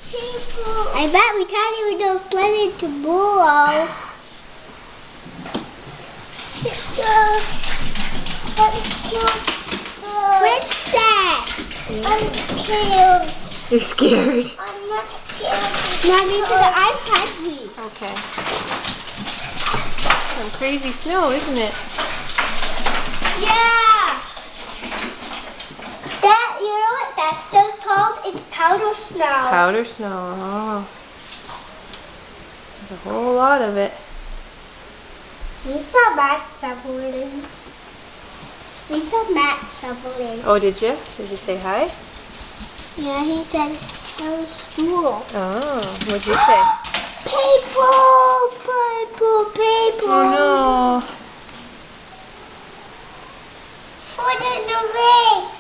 People. I bet we thought it would go sled into below. Princess. I'm scared. You're scared? I'm not scared. Not into the iPad, please. Okay. Some crazy snow, isn't it? Yeah. That, you know what that snow's called? It's powder snow. Powder snow. Oh. There's a whole lot of it. We saw Matt shoveling. We saw Matt shoveling. Oh, did you? Did you say hi? Yeah, he said that was school. Oh, what'd you say? People, people. Oh no. Put it away.